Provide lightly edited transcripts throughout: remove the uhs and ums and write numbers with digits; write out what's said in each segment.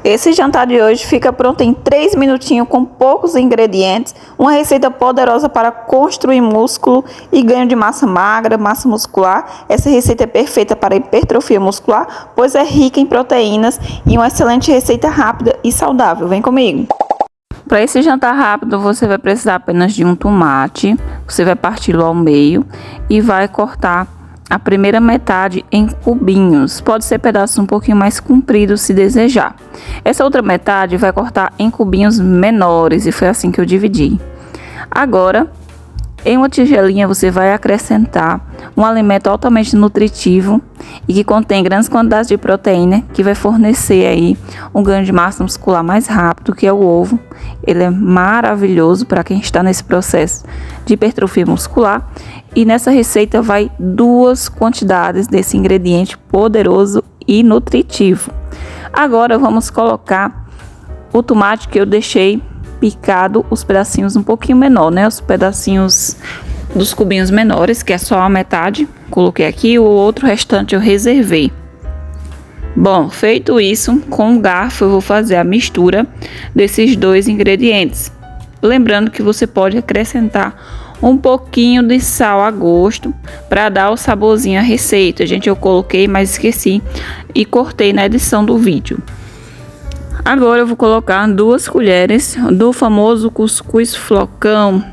Esse jantar de hoje fica pronto em 3 minutinhos com poucos ingredientes, uma receita poderosa para construir músculo e ganho de massa magra, massa muscular. Essa receita é perfeita para hipertrofia muscular, pois é rica em proteínas e uma excelente receita rápida e saudável. Vem comigo! Para esse jantar rápido, você vai precisar apenas de um tomate, você vai parti-lo ao meio e vai cortar a primeira metade em cubinhos, pode ser pedaços um pouquinho mais compridos se desejar. Essa outra metade vai cortar em cubinhos menores e foi assim que eu dividi. Agora, em uma tigelinha você vai acrescentar um alimento altamente nutritivo e que contém grandes quantidades de proteína, que vai fornecer aí um ganho de massa muscular mais rápido, que é o ovo. Ele é maravilhoso para quem está nesse processo de hipertrofia muscular. E nessa receita vai 2 quantidades desse ingrediente poderoso e nutritivo. Agora vamos colocar o tomate que eu deixei picado, os pedacinhos um pouquinho menor, né? Os pedacinhos dos cubinhos menores, que é só a metade. Coloquei aqui, o outro restante eu reservei. Bom, feito isso, com o garfo eu vou fazer a mistura desses 2 ingredientes. Lembrando que você pode acrescentar um pouquinho de sal a gosto para dar o saborzinho à receita. Gente, eu coloquei, mas esqueci e cortei na edição do vídeo. Agora eu vou colocar 2 colheres do famoso cuscuz flocão.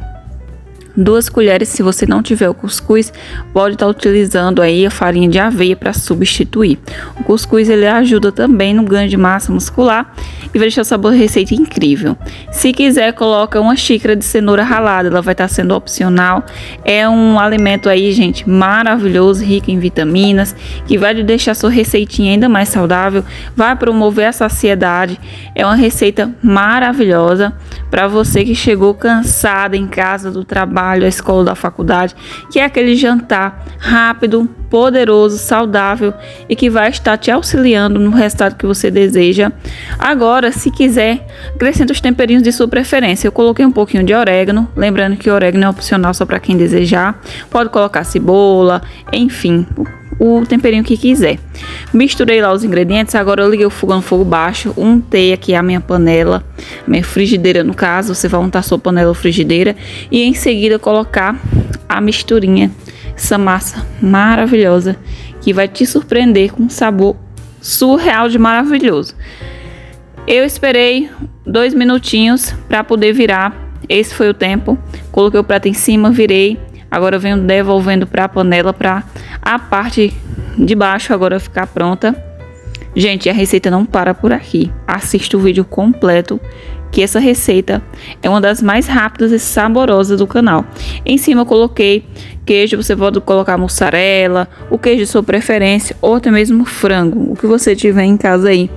2 colheres, se você não tiver o cuscuz, pode estar utilizando aí a farinha de aveia para substituir. O cuscuz ele ajuda também no ganho de massa muscular e vai deixar o sabor da receita incrível. Se quiser, coloca 1 xícara de cenoura ralada, ela vai estar sendo opcional. É um alimento aí, gente, maravilhoso, rico em vitaminas, que vai deixar sua receitinha ainda mais saudável, vai promover a saciedade. É uma receita maravilhosa para você que chegou cansada em casa do trabalho, a escola, da faculdade, que é aquele jantar rápido, poderoso, saudável e que vai estar te auxiliando no resultado que você deseja. Agora, se quiser, acrescenta os temperinhos de sua preferência. Eu coloquei um pouquinho de orégano, lembrando que o orégano é opcional só para quem desejar. Pode colocar cebola, enfim, o temperinho que quiser. Misturei lá os ingredientes. Agora eu liguei o fogo no fogo baixo, untei aqui a minha panela, a minha frigideira no caso. Você vai untar sua panela ou frigideira e em seguida colocar a misturinha, essa massa maravilhosa que vai te surpreender com um sabor surreal de maravilhoso. Eu esperei 2 minutinhos para poder virar. Esse foi o tempo. Coloquei o prato em cima, virei. Agora eu venho devolvendo para a panela para a parte de baixo agora ficar pronta. Gente, a receita não para por aqui. Assista o vídeo completo, que essa receita é uma das mais rápidas e saborosas do canal. Em cima eu coloquei queijo, você pode colocar mussarela, o queijo de sua preferência ou até mesmo frango, o que você tiver em casa aí.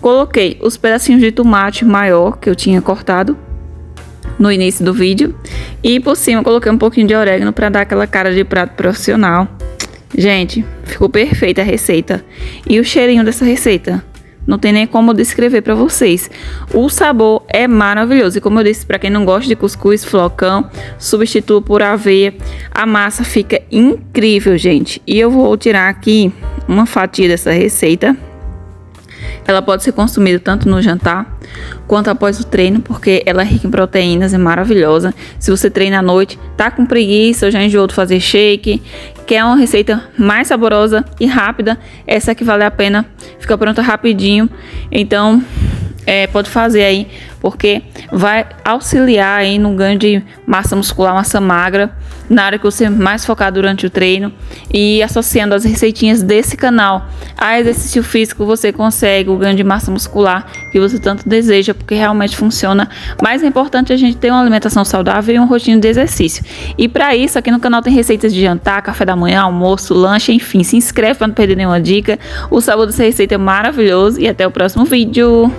Coloquei os pedacinhos de tomate maior que eu tinha cortado no início do vídeo e por cima coloquei um pouquinho de orégano para dar aquela cara de prato profissional. Gente, ficou perfeita a receita e o cheirinho dessa receita não tem nem como descrever para vocês. O sabor é maravilhoso e como eu disse, para quem não gosta de cuscuz flocão, substitua por aveia. A massa fica incrível, gente. E eu vou tirar aqui uma fatia dessa receita. Ela pode ser consumida tanto no jantar quanto após o treino, porque ela é rica em proteínas, é maravilhosa. Se você treina à noite, tá com preguiça ou já enjoou de fazer shake, quer uma receita mais saborosa e rápida, essa que vale a pena, fica pronta rapidinho. Então, pode fazer aí, porque vai auxiliar aí no ganho de massa muscular, massa magra, na área que você mais focar durante o treino. E associando as receitinhas desse canal a exercício físico, você consegue o ganho de massa muscular que você tanto deseja, porque realmente funciona. Mas é importante a gente ter uma alimentação saudável e um rotina de exercício. E para isso, aqui no canal tem receitas de jantar, café da manhã, almoço, lanche, enfim. Se inscreve para não perder nenhuma dica. O sabor dessa receita é maravilhoso e até o próximo vídeo.